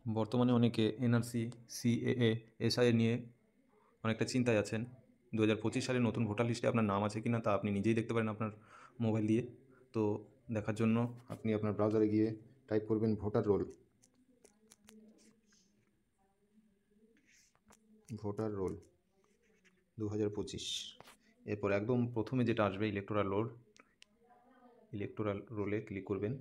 বর্তমানে অনেকে NRC, CAA, SI নিয়ে অনেকটা চিন্তায় আছেন। 2025 সালে নতুন ভোটার লিস্টে আপনার নাম আছে কিনা তা আপনি নিজেই দেখতে পারেন আপনার মোবাইল দিয়ে। তো দেখার জন্য আপনি আপনার ব্রাউজারে গিয়ে টাইপ করবেন ভোটার রোল। Voter role 2025। এরপর একদম প্রথমে যেটা আসবে ইলেকটোরাল রোল, ইলেকটোরাল রোলে ক্লিক করবেন।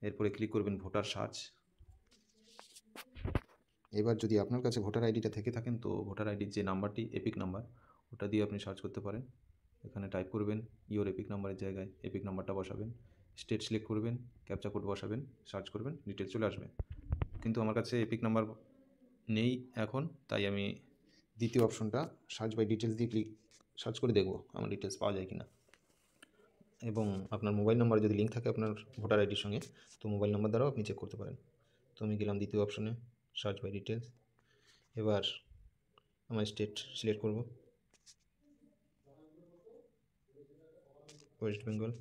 এরপরে ক্লিক করবেন ভোটার সার্চ। এবার যদি আপনার কাছে ভোটার আইডিটা থেকে থাকেন তো ভোটার আইডির যে নাম্বারটি এপিক নাম্বার, ওটা দিয়ে আপনি সার্চ করতে পারেন। এখানে টাইপ করবেন ইওর এপিক নাম্বারের জায়গায় এপিক নাম্বারটা বসাবেন, স্টেট সিলেক্ট করবেন, ক্যাপচা কোড বসাবেন, সার্চ করবেন, ডিটেলস চলে আসবে। কিন্তু আমার কাছে এপিক নাম্বার নেই এখন, তাই আমি দ্বিতীয় অপশনটা সার্চ বাই ডিটেলস দিয়ে সার্চ করে দেখব আমার ডিটেলস পাওয়া যায় কিনা। এবং আপনার মোবাইল নাম্বার যদি লিঙ্ক থাকে আপনার ভোটার আইডির সঙ্গে, তো মোবাইল নাম্বার দ্বারাও আপনি চেক করতে পারেন। তো আমি গেলাম দ্বিতীয় অপশনে, সার্চ বাই ডিটেলস। এবার আমার স্টেট সিলেক্ট করব, ওয়েস্ট বেঙ্গল।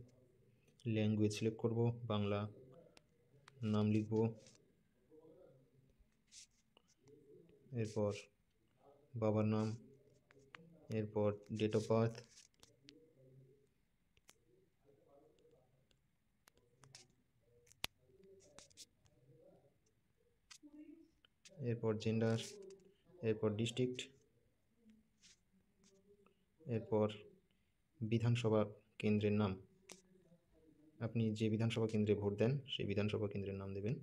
ল্যাঙ্গুয়েজ সিলেক্ট করব, বাংলা। নাম লিখব, এরপর বাবার নাম, এরপর ডেট অফ বার্থ, এরপর জেন্ডার, এরপর ডিস্ট্রিক্ট, এরপর বিধানসভা কেন্দ্রের নাম। আপনি যে বিধানসভা কেন্দ্রে ভোট দেন সেই বিধানসভা কেন্দ্রের নাম দেবেন,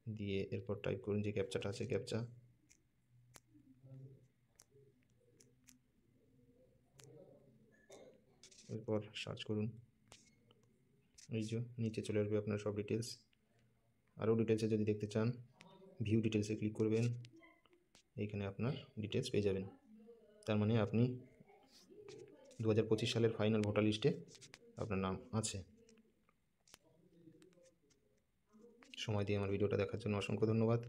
দিয়ে এরপর টাইপ করুন যে ক্যাপচাটা আছে ক্যাপচা। এরপর সার্চ করুন, এই যে নিচে চলে আসবে আপনার সব ডিটেলস। আরও ডিটেলসে যদি দেখতে চান ভিউ ডিটেলসে ক্লিক করবেন, এইখানে আপনার ডিটেলস পেয়ে যাবেন। তার মানে আপনি 2025 সালের ফাইনাল ভোটার লিস্টে আপনার নাম আছে। সময় দিয়ে আমার ভিডিওটা দেখার জন্য অসংখ্য ধন্যবাদ।